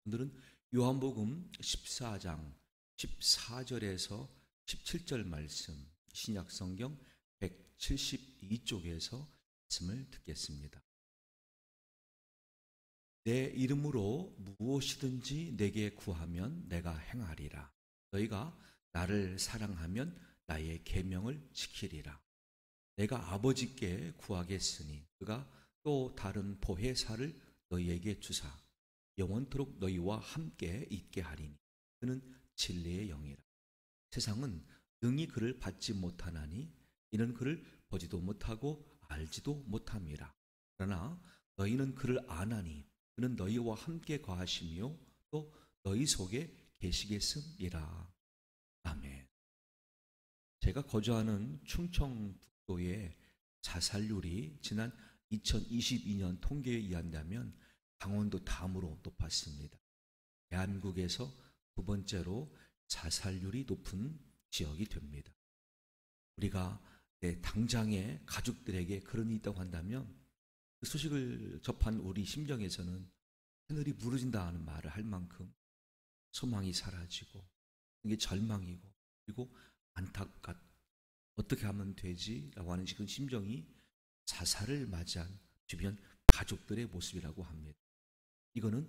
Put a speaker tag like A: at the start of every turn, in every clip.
A: 오늘은 요한복음 14장 14절에서 17절 말씀, 신약성경 172쪽에서 말씀을 듣겠습니다. 내 이름으로 무엇이든지 내게 구하면 내가 행하리라. 너희가 나를 사랑하면 나의 계명을 지키리라. 내가 아버지께 구하겠으니 그가 또 다른 보혜사를 너희에게 주사 영원토록 너희와 함께 있게 하리니 그는 진리의 영이라. 세상은 능히 그를 받지 못하나니 이는 그를 보지도 못하고 알지도 못함이라. 그러나 너희는 그를 아나니 그는 너희와 함께 거하시며 또 너희 속에 계시겠음이라. 아멘. 제가 거주하는 충청북도의 자살률이 지난 2022년 통계에 의한다면 강원도 다음으로 높았습니다. 대한민국에서 두 번째로 자살률이 높은 지역이 됩니다. 우리가 내 당장의 가족들에게 그런 일이 있다고 한다면 그 소식을 접한 우리 심정에서는 하늘이 무너진다 하는 말을 할 만큼 소망이 사라지고 이게 절망이고 그리고 안타깝 어떻게 하면 되지? 라고 하는 그런 심정이 자살을 맞이한 주변 가족들의 모습이라고 합니다. 이거는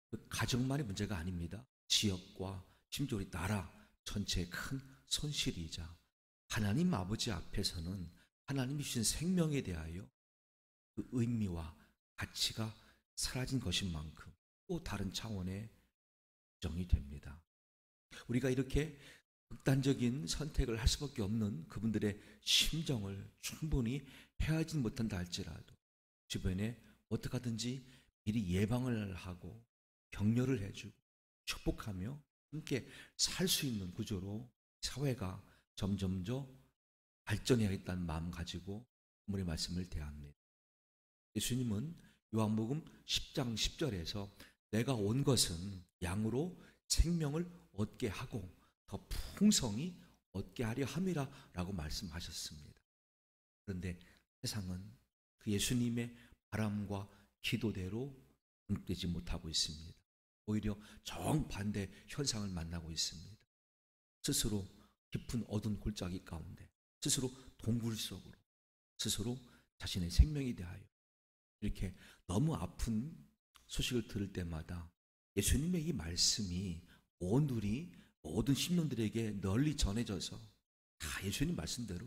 A: 그 가정만의 문제가 아닙니다. 지역과 심지어 우리 나라 전체의 큰 손실이자 하나님 아버지 앞에서는 하나님이 주신 생명에 대하여 그 의미와 가치가 사라진 것인 만큼 또 다른 차원의 걱정이 됩니다. 우리가 이렇게 극단적인 선택을 할 수밖에 없는 그분들의 심정을 충분히 헤아리지 못한다 할지라도 주변에 어떻게 하든지 미리 예방을 하고 격려를 해주고 축복하며 함께 살 수 있는 구조로 사회가 점점 더 발전해야겠다는 마음 가지고 오늘의 말씀을 대합니다. 예수님은 요한복음 10장 10절에서 내가 온 것은 양으로 생명을 얻게 하고 더 풍성히 얻게 하려 함이라 라고 말씀하셨습니다. 그런데 세상은 그 예수님의 바람과 기도대로 응되지 못하고 있습니다. 오히려 정반대 현상을 만나고 있습니다. 스스로 깊은 어두운 골짜기 가운데 스스로 동굴 속으로 스스로 자신의 생명에 대하여 이렇게 너무 아픈 소식을 들을 때마다 예수님의 이 말씀이 온누리 모든 심령들에게 널리 전해져서 다 예수님 말씀대로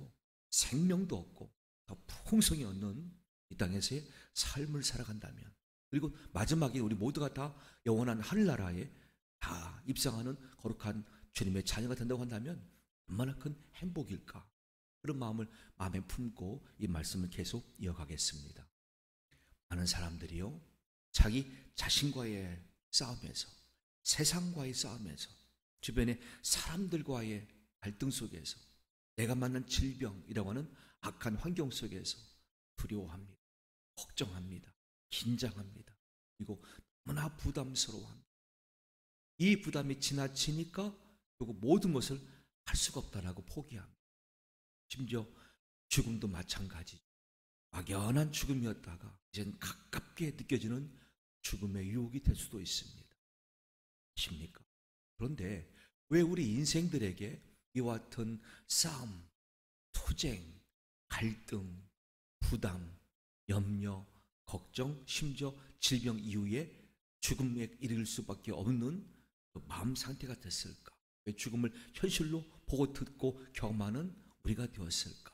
A: 생명도 얻고 더 풍성히 얻는 이 땅에서의 삶을 살아간다면 그리고 마지막에 우리 모두가 다 영원한 하늘나라에 다 입성하는 거룩한 주님의 자녀가 된다고 한다면 얼마나 큰 행복일까. 그런 마음을 마음에 품고 이 말씀을 계속 이어가겠습니다. 많은 사람들이요 자기 자신과의 싸움에서 세상과의 싸움에서 주변의 사람들과의 갈등 속에서 내가 만난 질병이라고 하는 악한 환경 속에서 두려워합니다. 걱정합니다. 긴장합니다. 그리고 너무나 부담스러워합니다. 이 부담이 지나치니까 결국 모든 것을 할 수가 없다라고 포기합니다. 심지어 죽음도 마찬가지죠. 막연한 죽음이었다가 이제는 가깝게 느껴지는 죽음의 유혹이 될 수도 있습니다. 아십니까? 그런데 왜 우리 인생들에게 이와 같은 싸움, 투쟁, 갈등, 부담, 염려, 걱정, 심지어 질병 이후에 죽음에 이를 수밖에 없는 그 마음 상태가 됐을까? 왜 죽음을 현실로 보고 듣고 경험하는 우리가 되었을까?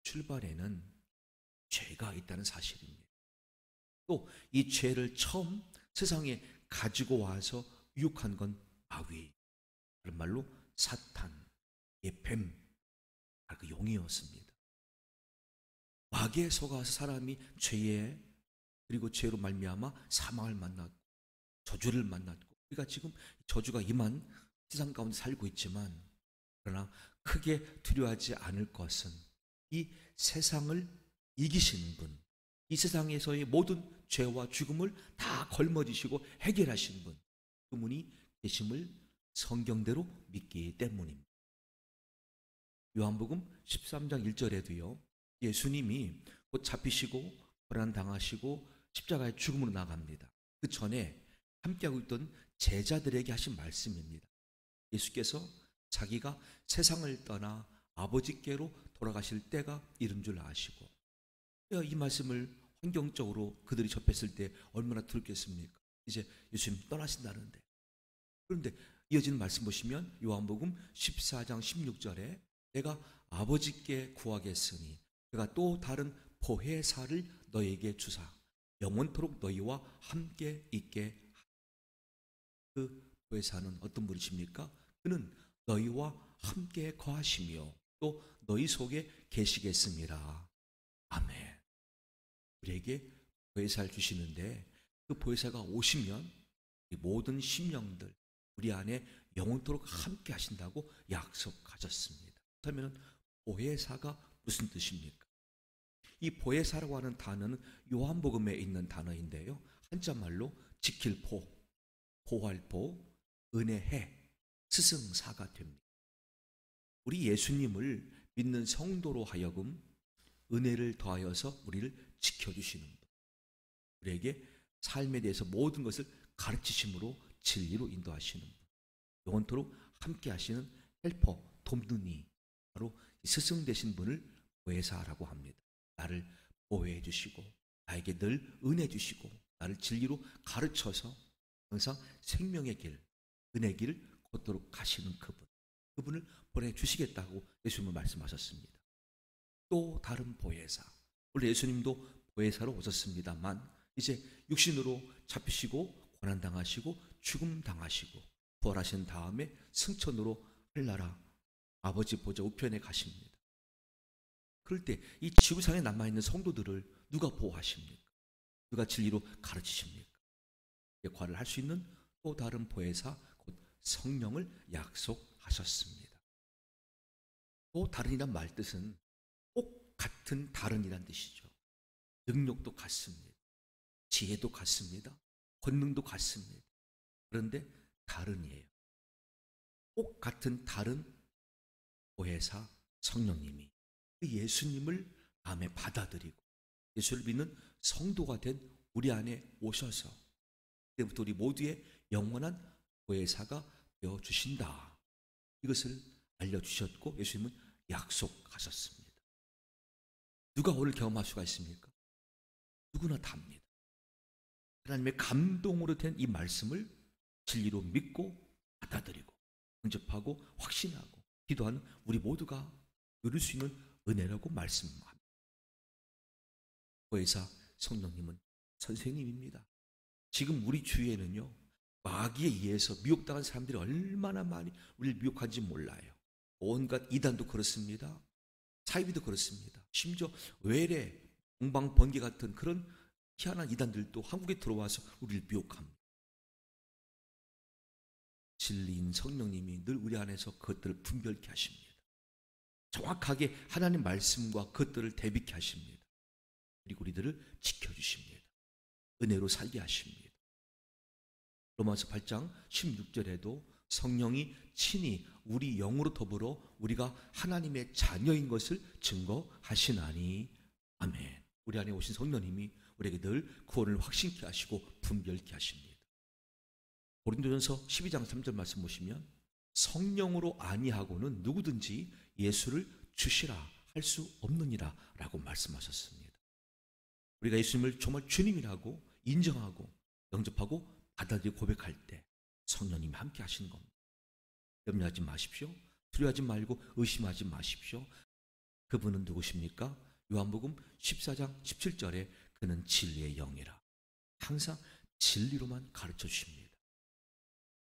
A: 출발에는 죄가 있다는 사실입니다. 또 이 죄를 처음 세상에 가지고 와서 유혹한 건 마귀, 다른 말로 사탄, 뱀, 그 용이었습니다. 마귀에 속아서 사람이 죄에 그리고 죄로 말미암아 사망을 만났고 저주를 만났고 우리가 지금 저주가 임한 세상 가운데 살고 있지만 그러나 크게 두려워하지 않을 것은 이 세상을 이기신 분, 이 세상에서의 모든 죄와 죽음을 다 걸머지시고 해결하신 분, 그분이 계심을 성경대로 믿기 때문입니다. 요한복음 13장 1절에도요. 예수님이 곧 잡히시고 고난당하시고 십자가의 죽음으로 나갑니다. 그 전에 함께하고 있던 제자들에게 하신 말씀입니다. 예수께서 자기가 세상을 떠나 아버지께로 돌아가실 때가 이른 줄 아시고, 이 말씀을 환경적으로 그들이 접했을 때 얼마나 두렵겠습니까? 이제 예수님 떠나신다는데. 그런데 이어지는 말씀 보시면 요한복음 14장 16절에 내가 아버지께 구하겠으니 그가 또 다른 보혜사를 너에게 주사 영원토록 너희와 함께 있게. 그 보혜사는 어떤 분이십니까? 그는 너희와 함께 거하시며 또 너희 속에 계시겠습니다. 아멘. 우리에게 보혜사를 주시는데 그 보혜사가 오시면 모든 심령들 우리 안에 영원토록 함께 하신다고 약속하셨습니다. 그렇다면 보혜사가 무슨 뜻입니까? 이 보혜사라고 하는 단어는 요한복음에 있는 단어인데요, 한자말로 지킬 보, 보호할 보, 은혜해, 스승사가 됩니다. 우리 예수님을 믿는 성도로 하여금 은혜를 더하여서 우리를 지켜주시는 분, 우리에게 삶에 대해서 모든 것을 가르치심으로 진리로 인도하시는 분, 영원토록 함께 하시는 헬퍼, 돕는 이, 바로 스승 되신 분을 보혜사라고 합니다. 나를 보호해 주시고 나에게 늘 은혜 주시고 나를 진리로 가르쳐서 항상 생명의 길, 은혜의 길을 걷도록 가시는 그분을 보내주시겠다고 예수님은 말씀하셨습니다. 또 다른 보혜사, 원래 예수님도 보혜사로 오셨습니다만 이제 육신으로 잡히시고 고난당하시고 죽음당하시고 부활하신 다음에 승천으로 하늘나라 아버지 보좌 우편에 가십니다. 그럴 때 이 지구상에 남아있는 성도들을 누가 보호하십니까? 누가 진리로 가르치십니까? 역할을 할 수 있는 또 다른 보혜사, 곧 성령을 약속하셨습니다. 또 다른이란 말 뜻은 꼭 같은 다른이란 뜻이죠. 능력도 같습니다. 지혜도 같습니다. 권능도 같습니다. 그런데 다른이에요. 꼭 같은 다른 보혜사 성령님이 그 예수님을 마음에 받아들이고 예수를 믿는 성도가 된 우리 안에 오셔서 그때부터 우리 모두의 영원한 보혜사가 되어주신다. 이것을 알려주셨고 예수님은 약속하셨습니다. 누가 오늘 경험할 수가 있습니까? 누구나 답니다. 하나님의 감동으로 된 이 말씀을 진리로 믿고 받아들이고 영접하고 확신하고 기도하는 우리 모두가 누릴 수 있는 은혜라고 말씀합니다. 보혜사 성령님은 선생님입니다. 지금 우리 주위에는요, 마귀에 의해서 미혹당한 사람들이 얼마나 많이 우리를 미혹한지 몰라요. 온갖 이단도 그렇습니다. 사이비도 그렇습니다. 심지어 외래, 동방 번개 같은 그런 희한한 이단들도 한국에 들어와서 우리를 미혹합니다. 진리인 성령님이 늘 우리 안에서 그것들을 분별케 하십니다. 정확하게 하나님 말씀과 그것들을 대비케 하십니다. 그리고 우리들을 지켜주십니다. 은혜로 살게 하십니다. 로마서 8장 16절에도 성령이 친히 우리 영으로 더불어 우리가 하나님의 자녀인 것을 증거하시나니. 아멘. 우리 안에 오신 성령님이 우리에게 늘 구원을 확신케 하시고 분별케 하십니다. 고린도전서 12장 3절 말씀 보시면 성령으로 아니하고는 누구든지 예수를 주시라 할 수 없느니라 라고 말씀하셨습니다. 우리가 예수님을 정말 주님이라고 인정하고 영접하고 받아들이고 고백할 때 성령님이 함께 하시는 겁니다. 염려하지 마십시오. 두려워하지 말고 의심하지 마십시오. 그분은 누구십니까? 요한복음 14장 17절에 그는 진리의 영이라. 항상 진리로만 가르쳐 주십니다.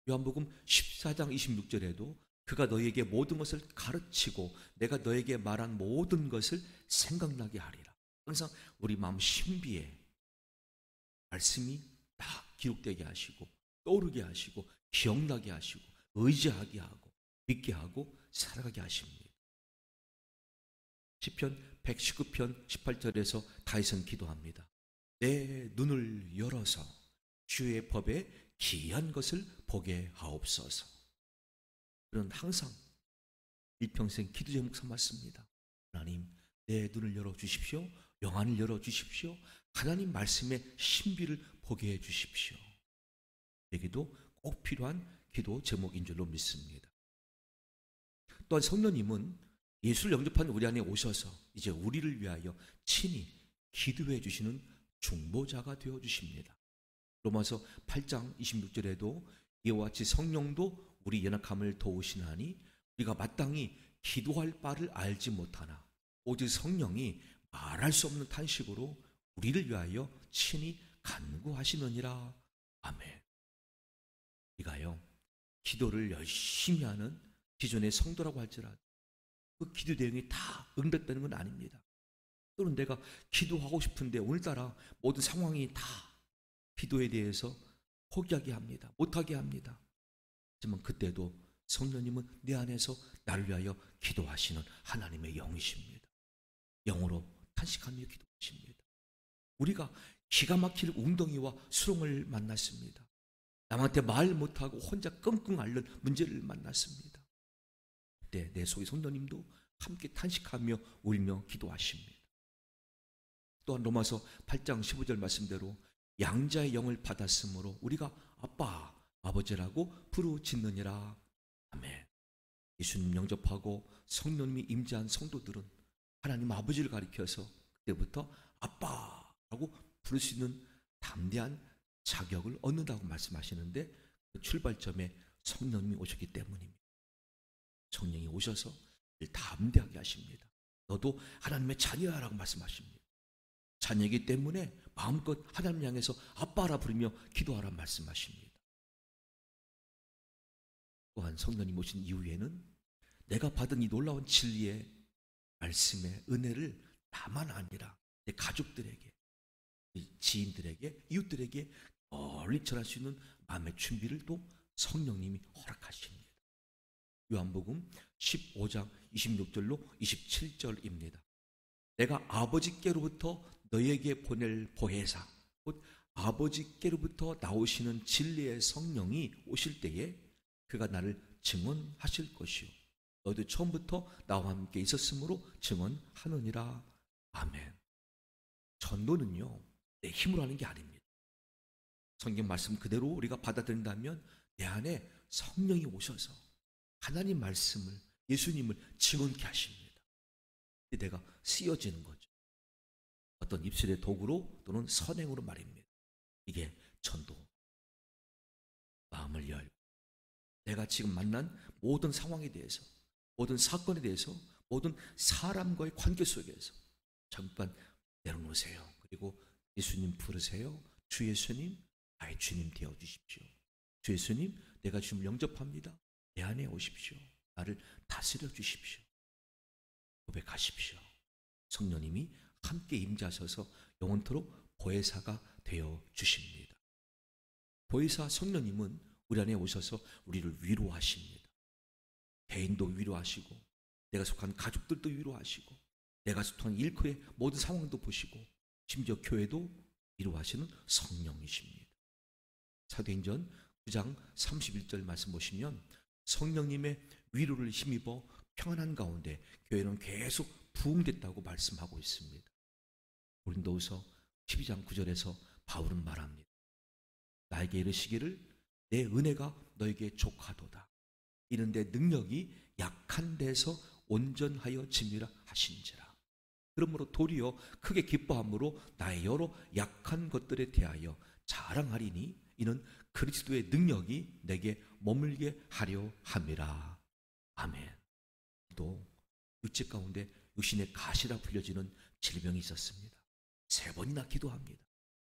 A: 요한복음 14장 26절에도 그가 너희에게 모든 것을 가르치고 내가 너에게 말한 모든 것을 생각나게 하리라. 항상 우리 마음 신비에 말씀이 딱 기록되게 하시고 떠오르게 하시고 기억나게 하시고 의지하게 하고 믿게 하고 살아가게 하십니다. 시편 119편 18절에서 다윗은 기도합니다. 내 눈을 열어서 주의 법에 기이한 것을 보게 하옵소서. 그는 항상 일평생 기도 제목 삼았습니다. 하나님, 내 눈을 열어주십시오. 영안을 열어주십시오. 하나님 말씀의 신비를 보게 해주십시오. 에게도 꼭 필요한 기도 제목인 줄로 믿습니다. 또한 성령님은 예수를 영접한 우리 안에 오셔서 이제 우리를 위하여 친히 기도해 주시는 중보자가 되어 주십니다. 로마서 8장 26절에도 이와 같이 성령도 우리 연약함을 도우시나니 우리가 마땅히 기도할 바를 알지 못하나 오직 성령이 말할 수 없는 탄식으로 우리를 위하여 친히 간구하시느니라. 아멘. 우리가요, 기도를 열심히 하는 기존의 성도라고 할지라도 그 기도 내용이 다 응답되는 건 아닙니다. 또는 내가 기도하고 싶은데 오늘따라 모든 상황이 다 기도에 대해서 포기하게 합니다. 못하게 합니다. 하지만 그때도 성령님은 내 안에서 나를 위하여 기도하시는 하나님의 영이십니다. 영으로 탄식하며 기도하십니다. 우리가 기가 막힐 웅덩이와 수렁을 만났습니다. 남한테 말 못하고 혼자 끙끙 앓는 문제를 만났습니다. 그때 내 속의 성령님도 함께 탄식하며 울며 기도하십니다. 또한 로마서 8장 15절 말씀대로 양자의 영을 받았으므로 우리가 아빠, 아버지라고 부르짖느니라. 아멘. 예수님 영접하고 성령님이 임재한 성도들은 하나님 아버지를 가리켜서 그때부터 아빠라고 부를 수 있는 담대한 자격을 얻는다고 말씀하시는데 그 출발점에 성령님이 오셨기 때문입니다. 성령이 오셔서 담대하게 하십니다. 너도 하나님의 자녀야라고 말씀하십니다. 자녀이기 때문에 마음껏 하나님 향해서 아빠라 부르며 기도하라 말씀하십니다. 또한 성령님 오신 이후에는 내가 받은 이 놀라운 진리의 말씀의 은혜를 나만 아니라 내 가족들에게, 지인들에게, 이웃들에게 널리 전할 수 있는 마음의 준비를 또 성령님이 허락하십니다. 요한복음 15장 26절로 27절입니다. 내가 아버지께로부터 너희에게 보낼 보혜사, 곧 아버지께로부터 나오시는 진리의 성령이 오실 때에 그가 나를 증언하실 것이요 너희도 처음부터 나와 함께 있었으므로 증언하느니라. 아멘. 전도는요, 내 힘으로 하는 게 아닙니다. 성경 말씀 그대로 우리가 받아들인다면 내 안에 성령이 오셔서 하나님 말씀을, 예수님을 증언케 하십니다. 내가 쓰여지는 거죠. 어떤 입술의 도구로 또는 선행으로 말입니다. 이게 전도. 마음을 열고 내가 지금 만난 모든 상황에 대해서, 모든 사건에 대해서, 모든 사람과의 관계 속에서 잠깐 내려놓으세요. 그리고 예수님 부르세요. 주 예수님, 나의 주님 되어 주십시오. 주 예수님, 내가 주님을 영접합니다. 내 안에 오십시오. 나를 다스려 주십시오. 고백하십시오. 성령님이 함께 임재하셔서 영원토록 보혜사가 되어 주십니다. 보혜사 성령님은 우리 안에 오셔서 우리를 위로하십니다. 개인도 위로하시고 내가 속한 가족들도 위로하시고 내가 속한 일터의 모든 상황도 보시고 심지어 교회도 위로하시는 성령이십니다. 사도행전 9장 31절 말씀 보시면 성령님의 위로를 힘입어 평안한 가운데 교회는 계속 부흥됐다고 말씀하고 있습니다. 고린도후서 12장 9절에서 바울은 말합니다. 나에게 이르시기를 내 은혜가 너에게 족하도다. 이는 내 능력이 약한 데서 온전하여 짐이라 하신지라. 그러므로 도리어 크게 기뻐함으로 나의 여러 약한 것들에 대하여 자랑하리니 이는 그리스도의 능력이 내게 머물게 하려 함이라. 아멘. 또 육체 가운데 육신의 가시라 불려지는 질병이 있었습니다. 3번이나 기도합니다.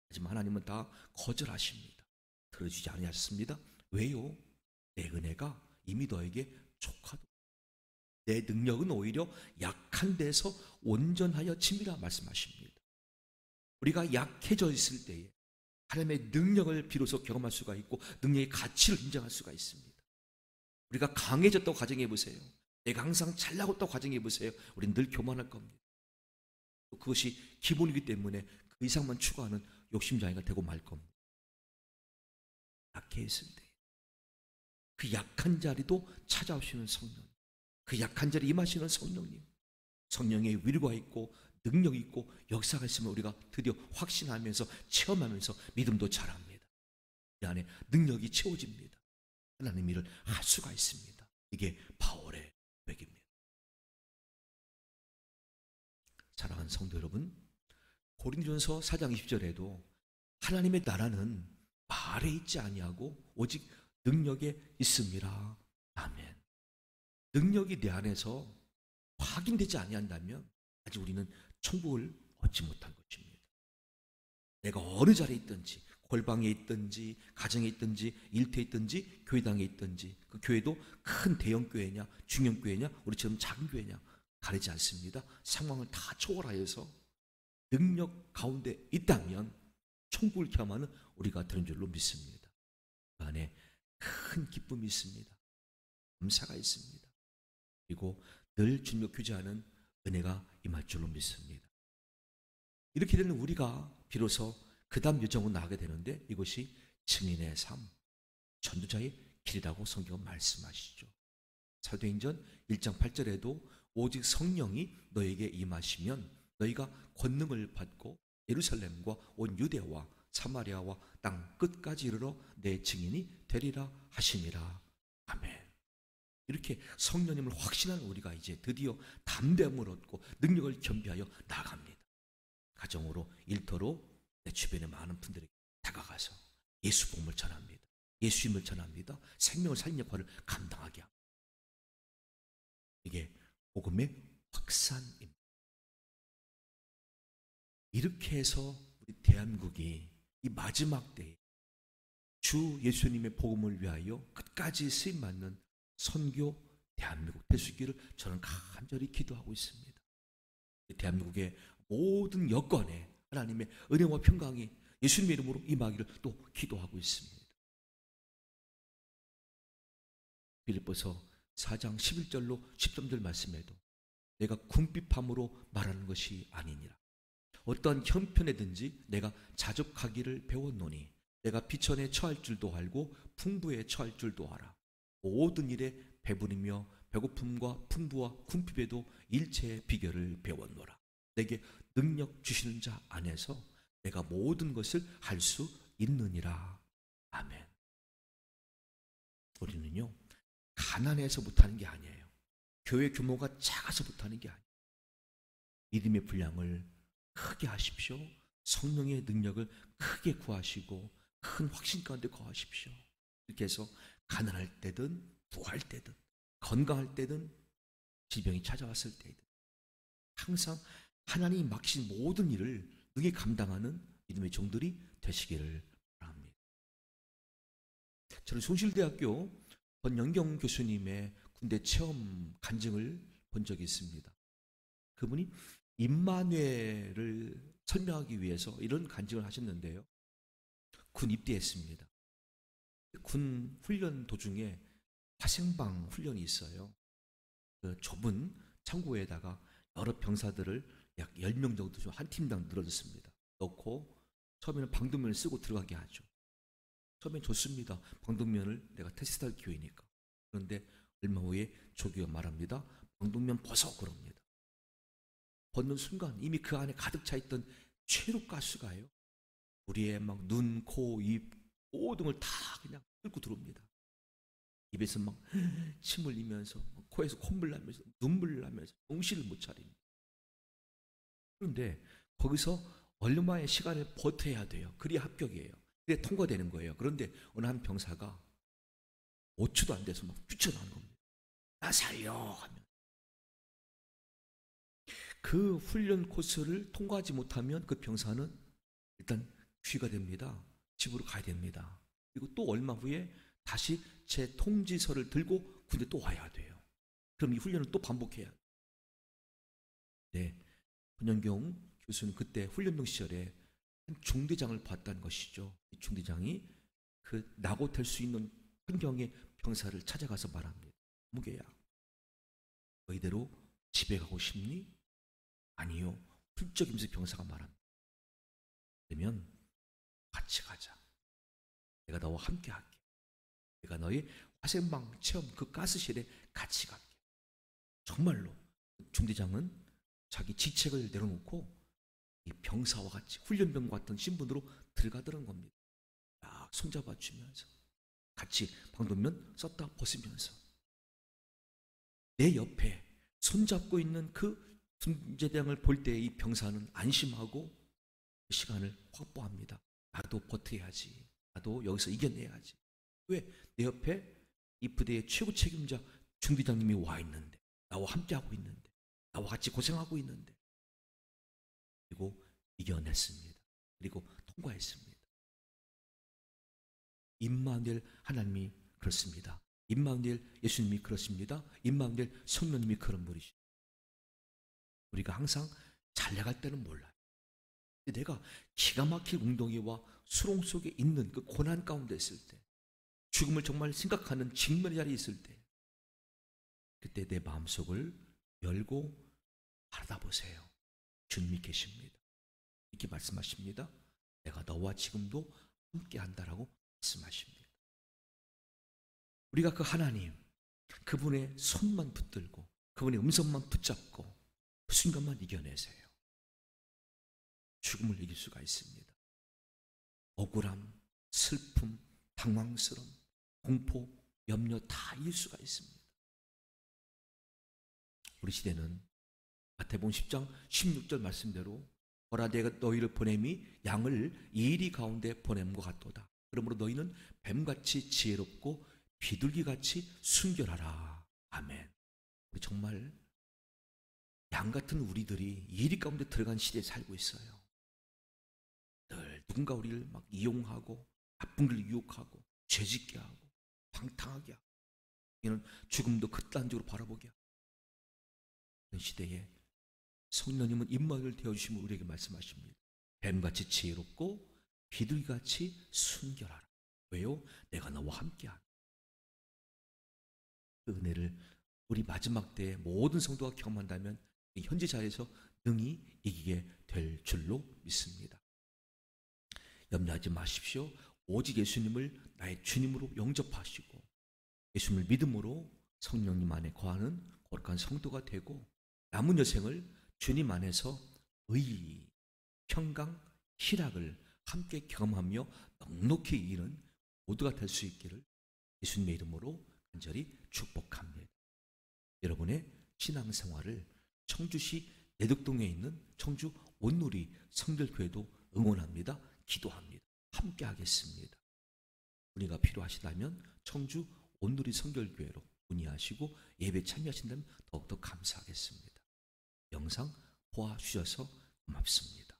A: 하지만 하나님은 다 거절하십니다. 들어주지 아니하셨습니다. 왜요? 내 은혜가 이미 너에게 족하도다. 내 능력은 오히려 약한 데서 온전하여 짐이라 말씀하십니다. 우리가 약해져 있을 때에 하나님의 능력을 비로소 경험할 수가 있고 능력의 가치를 인정할 수가 있습니다. 우리가 강해졌다고 가정해 보세요. 내가 항상 잘나고 있다고 가정해 보세요. 우리는 늘 교만할 겁니다. 그것이 기본이기 때문에 그 이상만 추구하는 욕심장애가 되고 말 겁니다. 약해 있을 때 그 약한 자리도 찾아오시는 성령, 그 약한 자리에 임하시는 성령님, 성령의 위로가 있고 능력이 있고 역사가 있으면 우리가 드디어 확신하면서 체험하면서 믿음도 자랍니다. 이 안에 능력이 채워집니다. 하나님 일을 할 수가 있습니다. 이게 바울의 고백입니다. 사랑하는 성도 여러분, 고린도전서 4장 20절에도 하나님의 나라는 말에 있지 아니하고 오직 능력에 있습니다. 아멘. 능력이 내 안에서 확인되지 아니한다면 아직 우리는 천국을 얻지 못한 것입니다. 내가 어느 자리에 있든지, 골방에 있든지, 가정에 있든지, 일터에 있든지, 교회당에 있든지, 그 교회도 큰 대형 교회냐, 중형 교회냐, 우리처럼 작은 교회냐 가리지 않습니다. 상황을 다 초월하여서 능력 가운데 있다면 천국을 경험하는 우리가 되는 줄로 믿습니다. 그 안에 큰 기쁨이 있습니다. 감사가 있습니다. 그리고 늘 주님과 교제하는 은혜가 임할 줄로 믿습니다. 이렇게 되는 우리가 비로소 그 다음 여정으로 나가게 되는데 이것이 증인의 삶, 전도자의 길이라고 성경은 말씀하시죠. 사도행전 1장 8절에도 오직 성령이 너에게 임하시면 너희가 권능을 받고 예루살렘과 온 유대와 사마리아와 땅 끝까지 이르러 내 증인이 되리라 하시니라. 아멘. 이렇게 성령님을 확신하는 우리가 이제 드디어 담대함을 얻고 능력을 겸비하여 나갑니다. 가정으로, 일터로 내 주변의 많은 분들에게 다가가서 예수 복음을 전합니다. 예수님을 전합니다. 생명을 살리는 역할을 감당하게 합니다. 이게 복음의 확산입니다. 이렇게 해서 우리 대한민국이 이 마지막 때에 주 예수님의 복음을 위하여 끝까지 쓰임받는 선교 대한민국 될 수 있기를 저는 간절히 기도하고 있습니다. 대한민국의 모든 여건에 하나님의 은혜와 평강이 예수님의 이름으로 임하기를 또 기도하고 있습니다. 빌립보서 4장 11절로 13절 말씀에도 내가 궁핍함으로 말하는 것이 아니니라. 어떠한 형편에든지 내가 자족하기를 배웠노니 내가 비천에 처할 줄도 알고 풍부에 처할 줄도 알아. 모든 일에 배부르며 배고픔과 풍부와 궁핍에도 일체의 비결을 배웠노라. 내게 능력 주시는 자 안에서 내가 모든 것을 할 수 있느니라. 아멘. 우리는요 가난해서 못하는 게 아니에요. 교회 규모가 작아서 못하는 게 아니에요. 믿음의 분량을 크게 하십시오. 성령의 능력을 크게 구하시고 큰 확신 가운데 거하십시오. 이렇게 해서 가난할 때든 부할 때든 건강할 때든 질병이 찾아왔을 때든 항상 하나님이 맡기신 모든 일을 능히 감당하는 믿음의 종들이 되시기를 바랍니다. 저는 숭실대학교 권영경 교수님의 군대 체험 간증을 본 적이 있습니다. 그분이 임마누엘을 설명하기 위해서 이런 간증을 하셨는데요. 군 입대했습니다. 군 훈련 도중에 화생방 훈련이 있어요. 그 좁은 창고에다가 여러 병사들을 약 10명 정도 한 팀당 늘어졌습니다. 넣고 처음에는 방독면을 쓰고 들어가게 하죠. 처음엔 좋습니다. 방독면을 내가 테스트할 기회니까. 그런데 얼마 후에 조교가 말합니다. 방독면 벗어 그럽니다. 벗는 순간 이미 그 안에 가득 차 있던 최루가스가요. 우리의 막 눈, 코, 입 모든 걸 다 그냥 뚫고 들어옵니다. 입에서 막 침 흘리면서 코에서 콧물 나면서 눈물 나면서 정신을 못 차립니다. 그런데 거기서 얼마의 시간을 버텨야 돼요. 그래야 합격이에요. 그래야 통과되는 거예요. 그런데 어느 한 병사가 5초도 안 돼서 막 뛰쳐나온 겁니다. 나 살려 하면. 그 훈련 코스를 통과하지 못하면 그 병사는 일단 귀가 됩니다. 집으로 가야 됩니다. 그리고 또 얼마 후에 다시 제 통지서를 들고 군대 또 와야 돼요. 그럼 이 훈련을 또 반복해야 돼요. 네, 권영경 교수는 그때 훈련병 시절에 한 중대장을 봤다는 것이죠. 이 중대장이 그 낙오될 수 있는 환경의 병사를 찾아가서 말합니다. 무게야, 너희대로 집에 가고 싶니? 아니요. 훌쩍이면서 병사가 말합니다. 그러면 같이 가자. 내가 너와 함께 할게. 내가 너의 화생방 체험 그 가스실에 같이 갈게. 정말로 중대장은 자기 직책을 내려놓고 이 병사와 같이 훈련병과 같은 신분으로 들어가더란 겁니다. 손잡아 주면서 같이 방독면 썼다 벗으면서 내 옆에 손잡고 있는 그 중재대장을 볼 때 이 병사는 안심하고 그 시간을 확보합니다. 나도 버텨야지. 나도 여기서 이겨내야지. 왜? 내 옆에 이 부대의 최고 책임자 중대장님이 와 있는데, 나와 함께하고 있는데, 나와 같이 고생하고 있는데. 그리고 이겨냈습니다. 그리고 통과했습니다. 임마누엘 하나님이 그렇습니다. 임마누엘 예수님이 그렇습니다. 임마누엘 성령님이 그런 분이시죠. 우리가 항상 잘 나갈 때는 몰라요. 내가 기가 막힌 웅덩이와 수렁 속에 있는 그 고난 가운데 있을 때, 죽음을 정말 생각하는 직면의 자리에 있을 때, 그때 내 마음속을 열고 바라보세요. 주님이 계십니다. 이렇게 말씀하십니다. 내가 너와 지금도 함께 한다라고 말씀하십니다. 우리가 그 하나님, 그분의 손만 붙들고 그분의 음성만 붙잡고 그 순간만 이겨내세요. 죽음을 이길 수가 있습니다. 억울함, 슬픔, 당황스러움, 공포, 염려 다 이길 수가 있습니다. 우리 시대는 마태복음 10장 16절 말씀대로 보라 내가 너희를 보냄이 양을 이리 가운데 보냄과 같도다. 그러므로 너희는 뱀같이 지혜롭고 비둘기같이 순결하라. 아멘. 우리 정말 양 같은 우리들이 이리 가운데 들어간 시대에 살고 있어요. 늘 누군가 우리를 막 이용하고 나쁜 걸 유혹하고 죄짓게 하고 방탕하게 하고 이는 죽음도 극단적으로 바라보게 하고 그런 시대에 성령님은 임마누엘 되어주시며 우리에게 말씀하십니다. 뱀같이 지혜롭고 비둘기같이 순결하라. 왜요? 내가 너와 함께하라. 그 은혜를 우리 마지막 때에 모든 성도가 경험한다면 현재 자리에서 능히 이기게 될 줄로 믿습니다. 염려하지 마십시오. 오직 예수님을 나의 주님으로 영접하시고 예수님을 믿음으로 성령님 안에 거하는 거룩한 성도가 되고 남은 여생을 주님 안에서 의, 평강, 희락을 함께 경험하며 넉넉히 이기는 모두가 될 수 있기를 예수님의 이름으로 간절히 축복합니다. 여러분의 신앙생활을 청주시 내덕동에 있는 청주 온누리 성결교회도 응원합니다. 기도합니다. 함께 하겠습니다. 문의가 필요하시다면 청주 온누리 성결교회로 문의하시고 예배 참여하신다면 더욱더 감사하겠습니다. 영상 보아주셔서 고맙습니다.